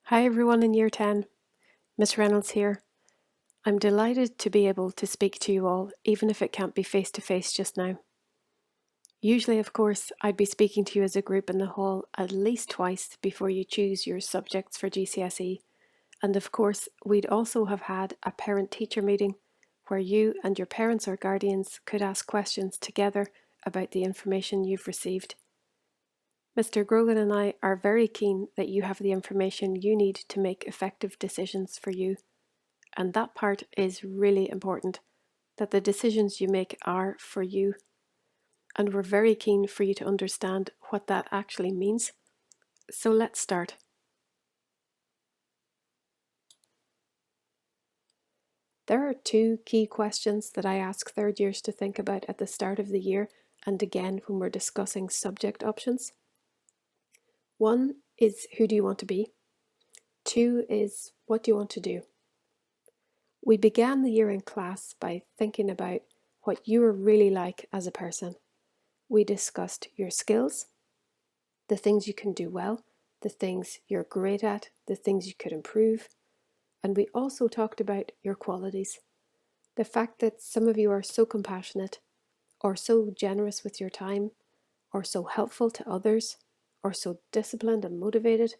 Hi everyone in Year 10, Miss Reynolds here. I'm delighted to be able to speak to you all, even if it can't be face to face just now. Usually, of course, I'd be speaking to you as a group in the hall at least twice before you choose your subjects for GCSE, and of course, we'd also have had a parent-teacher meeting where you and your parents or guardians could ask questions together about the information you've received. Mr. Grogan and I are very keen that you have the information you need to make effective decisions for you. And that part is really important, that the decisions you make are for you. And we're very keen for you to understand what that actually means. So let's start. There are two key questions that I ask third years to think about at the start of the year and again when we're discussing subject options. One is, who do you want to be? Two is, what do you want to do? We began the year in class by thinking about what you are really like as a person. We discussed your skills, the things you can do well, the things you're great at, the things you could improve. And we also talked about your qualities. The fact that some of you are so compassionate, or so generous with your time, or so helpful to others, or so disciplined and motivated,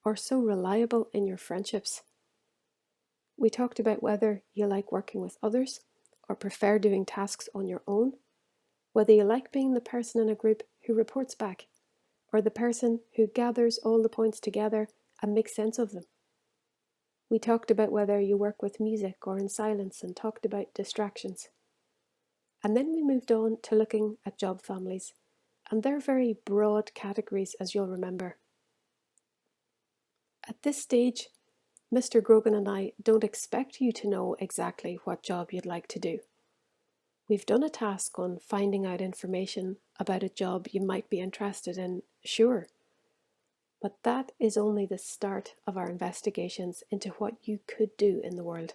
or so reliable in your friendships. We talked about whether you like working with others, or prefer doing tasks on your own, whether you like being the person in a group who reports back, or the person who gathers all the points together and makes sense of them. We talked about whether you work with music or in silence and talked about distractions. And then we moved on to looking at job families, and they're very broad categories, as you'll remember. At this stage, Mr. Grogan and I don't expect you to know exactly what job you'd like to do. We've done a task on finding out information about a job you might be interested in, sure. But that is only the start of our investigations into what you could do in the world.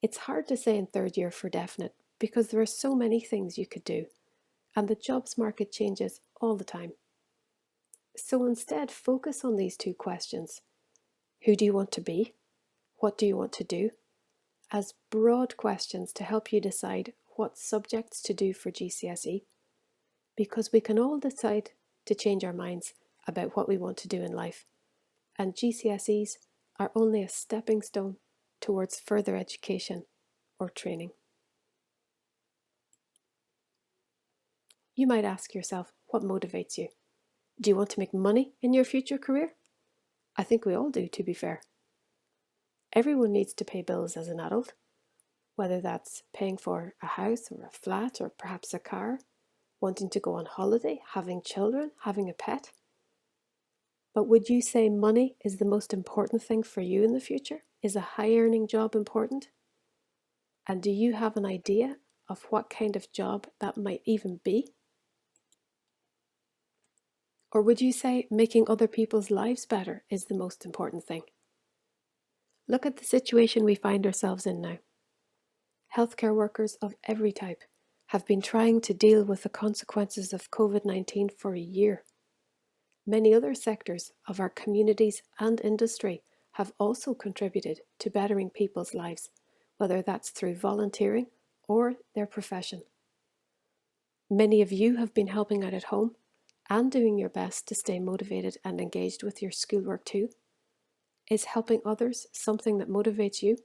It's hard to say in third year for definite because there are so many things you could do, and the jobs market changes all the time. So instead, focus on these two questions. Who do you want to be? What do you want to do? As broad questions to help you decide what subjects to do for GCSE, because we can all decide to change our minds about what we want to do in life, and GCSEs are only a stepping stone towards further education or training. You might ask yourself, what motivates you? Do you want to make money in your future career? I think we all do, to be fair. Everyone needs to pay bills as an adult, whether that's paying for a house or a flat or perhaps a car, wanting to go on holiday, having children, having a pet. But would you say money is the most important thing for you in the future? Is a high-earning job important? And do you have an idea of what kind of job that might even be? Or would you say making other people's lives better is the most important thing? Look at the situation we find ourselves in now. Healthcare workers of every type have been trying to deal with the consequences of COVID-19 for a year. Many other sectors of our communities and industry have also contributed to bettering people's lives, whether that's through volunteering or their profession. Many of you have been helping out at home and doing your best to stay motivated and engaged with your schoolwork too. Is helping others something that motivates you?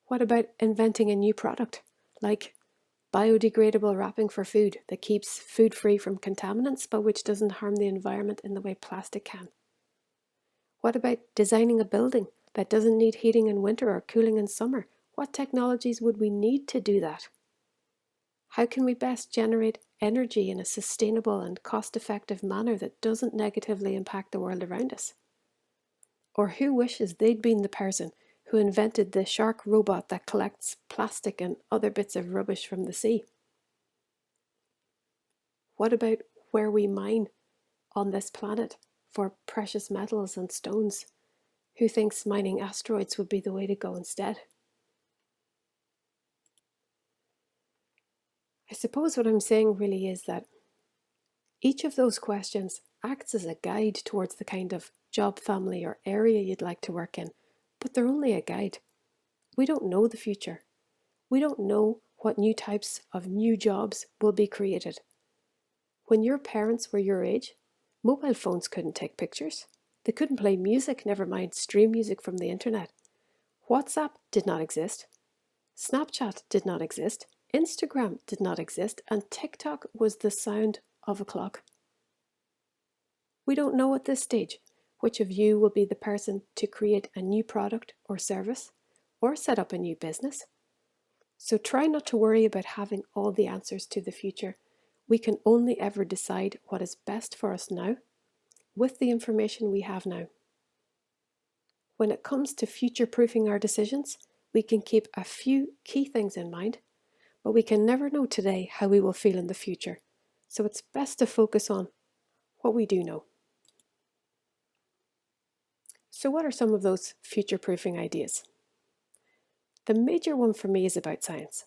What about inventing a new product, like biodegradable wrapping for food that keeps food free from contaminants but which doesn't harm the environment in the way plastic can? What about designing a building that doesn't need heating in winter or cooling in summer? What technologies would we need to do that? How can we best generate energy in a sustainable and cost-effective manner that doesn't negatively impact the world around us? Or who wishes they'd been the person who invented the shark robot that collects plastic and other bits of rubbish from the sea? What about where we mine on this planet for precious metals and stones? Who thinks mining asteroids would be the way to go instead? I suppose what I'm saying really is that each of those questions acts as a guide towards the kind of job, family, or area you'd like to work in, but they're only a guide. We don't know the future. We don't know what new types of new jobs will be created. When your parents were your age, mobile phones couldn't take pictures. They couldn't play music, never mind stream music from the internet. WhatsApp did not exist. Snapchat did not exist. Instagram did not exist. And TikTok was the sound of a clock. We don't know at this stage which of you will be the person to create a new product or service or set up a new business. So try not to worry about having all the answers to the future. We can only ever decide what is best for us now with the information we have now. When it comes to future-proofing our decisions, we can keep a few key things in mind, but we can never know today how we will feel in the future. So it's best to focus on what we do know. So what are some of those future-proofing ideas? The major one for me is about science.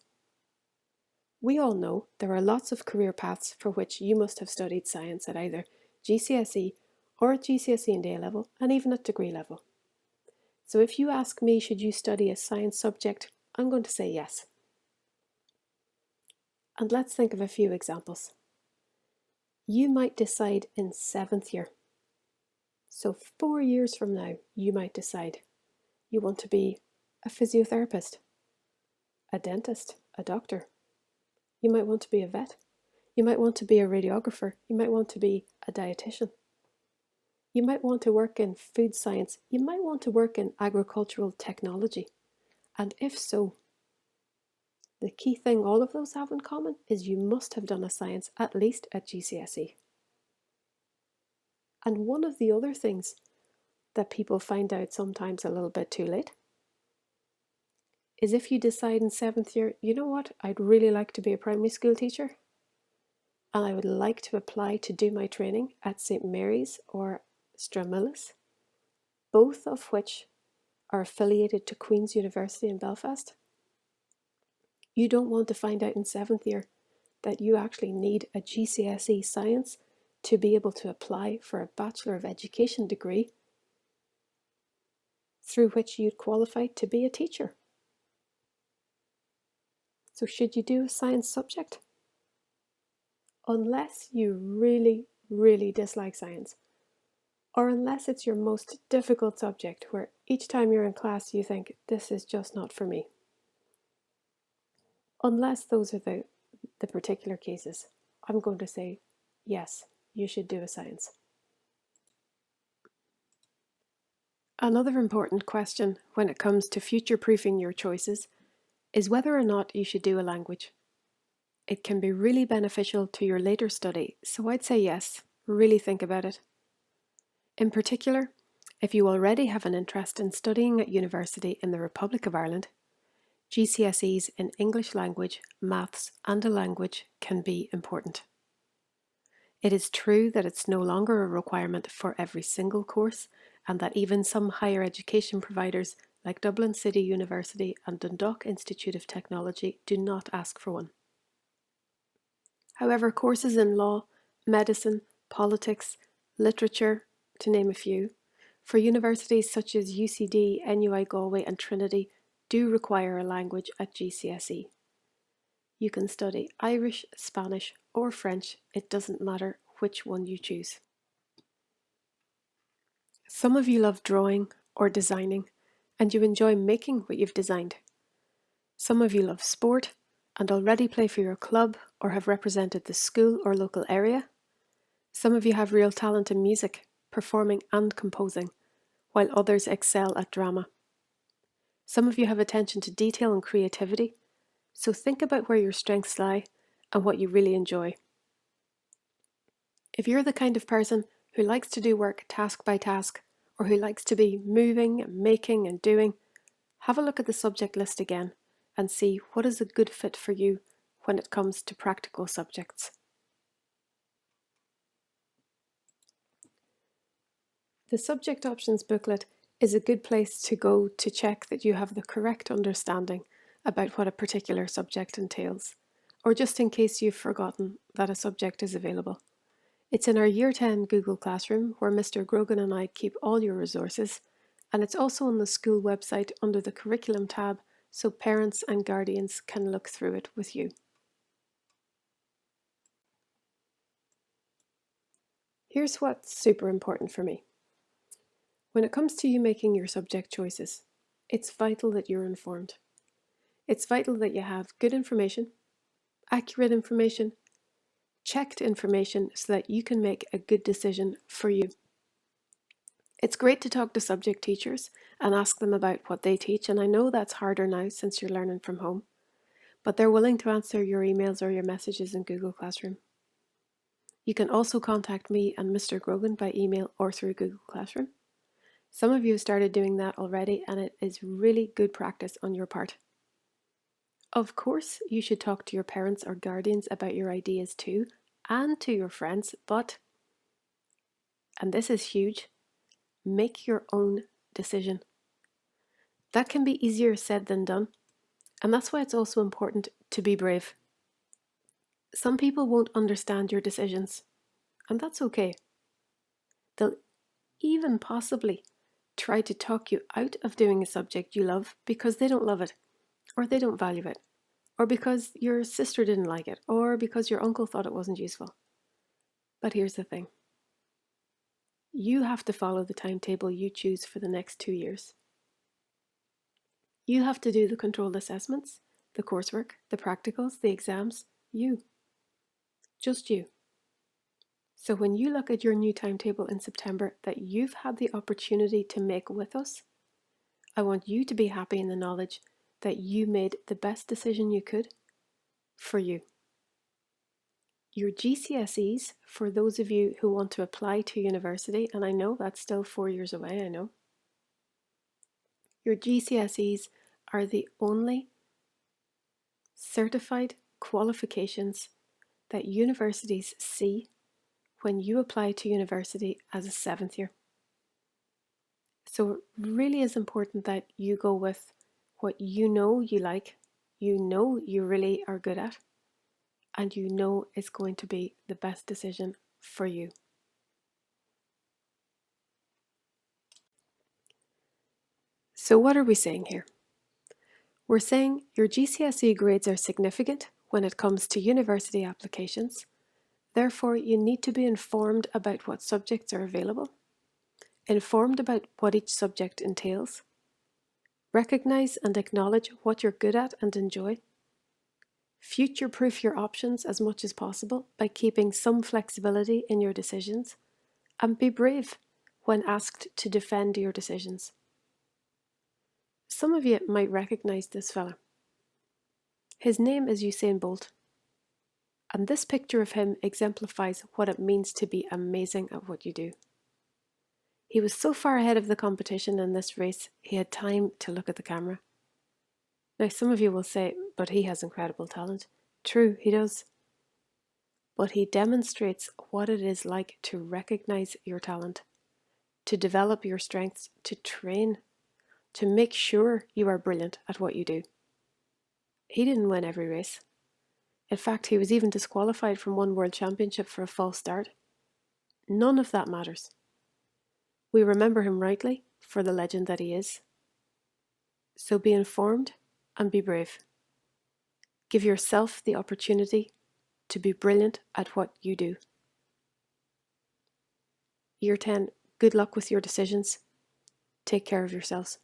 We all know there are lots of career paths for which you must have studied science at either GCSE or at GCSE and A level, and even at degree level. So if you ask me, should you study a science subject, I'm going to say yes. And let's think of a few examples. You might decide in 7th year. So 4 years from now, you might decide you want to be a physiotherapist, a dentist, a doctor. You might want to be a vet. You might want to be a radiographer. You might want to be a dietitian. You might want to work in food science. You might want to work in agricultural technology. And if so, the key thing all of those have in common is you must have done a science at least at GCSE. And one of the other things that people find out sometimes a little bit too late is if you decide in 7th year, you know what, I'd really like to be a primary school teacher and I would like to apply to do my training at St. Mary's or Stramillis, both of which are affiliated to Queen's University in Belfast. You don't want to find out in 7th year that you actually need a GCSE science to be able to apply for a Bachelor of Education degree through which you'd qualify to be a teacher. So should you do a science subject? Unless you really, really dislike science, or unless it's your most difficult subject where each time you're in class you think, this is just not for me. Unless those are the particular cases, I'm going to say, yes, you should do a science. Another important question when it comes to future-proofing your choices is whether or not you should do a language. It can be really beneficial to your later study, so I'd say yes, really think about it. In particular, if you already have an interest in studying at university in the Republic of Ireland, GCSEs in English language, maths and a language can be important. It is true that it's no longer a requirement for every single course and that even some higher education providers like Dublin City University and Dundalk Institute of Technology do not ask for one. However, courses in law, medicine, politics, literature, to name a few, for universities such as UCD, NUI Galway and Trinity do require a language at GCSE. You can study Irish, Spanish or French, it doesn't matter which one you choose. Some of you love drawing or designing and you enjoy making what you've designed. Some of you love sport and already play for your club or have represented the school or local area. Some of you have real talent in music, performing and composing, while others excel at drama. Some of you have attention to detail and creativity, so think about where your strengths lie and what you really enjoy. If you're the kind of person who likes to do work task by task, or who likes to be moving, making and doing, have a look at the subject list again and see what is a good fit for you when it comes to practical subjects. The subject options booklet is a good place to go to check that you have the correct understanding about what a particular subject entails, or just in case you've forgotten that a subject is available. It's in our Year 10 Google Classroom where Mr. Grogan and I keep all your resources, and it's also on the school website under the Curriculum tab so parents and guardians can look through it with you. Here's what's super important for me. When it comes to you making your subject choices, it's vital that you're informed. It's vital that you have good information, accurate information, checked information so that you can make a good decision for you. It's great to talk to subject teachers and ask them about what they teach, and I know that's harder now since you're learning from home, but they're willing to answer your emails or your messages in Google Classroom. You can also contact me and Mr. Grogan by email or through Google Classroom. Some of you have started doing that already, and it is really good practice on your part. Of course, you should talk to your parents or guardians about your ideas too, and to your friends, but, and this is huge, make your own decision. That can be easier said than done, and that's why it's also important to be brave. Some people won't understand your decisions, and that's okay. They'll even possibly try to talk you out of doing a subject you love because they don't love it, or they don't value it, or because your sister didn't like it, or because your uncle thought it wasn't useful. But here's the thing. You have to follow the timetable you choose for the next 2 years. You have to do the controlled assessments, the coursework, the practicals, the exams. You. Just you. So when you look at your new timetable in September that you've had the opportunity to make with us, I want you to be happy in the knowledge that you made the best decision you could for you. Your GCSEs, for those of you who want to apply to university, and I know that's still 4 years away, I know. Your GCSEs are the only certified qualifications that universities see when you apply to university as a 7th year. So it really is important that you go with what you know you like, you know you really are good at, and you know is going to be the best decision for you. So what are we saying here? We're saying your GCSE grades are significant when it comes to university applications. Therefore, you need to be informed about what subjects are available, informed about what each subject entails, recognise and acknowledge what you're good at and enjoy, future-proof your options as much as possible by keeping some flexibility in your decisions, and be brave when asked to defend your decisions. Some of you might recognise this fella. His name is Usain Bolt, and this picture of him exemplifies what it means to be amazing at what you do. He was so far ahead of the competition in this race, he had time to look at the camera. Now, some of you will say, but he has incredible talent. True, he does. But he demonstrates what it is like to recognise your talent, to develop your strengths, to train, to make sure you are brilliant at what you do. He didn't win every race. In fact, he was even disqualified from one world championship for a false start. None of that matters. We remember him rightly for the legend that he is. So be informed and be brave. Give yourself the opportunity to be brilliant at what you do. Year 10, good luck with your decisions. Take care of yourselves.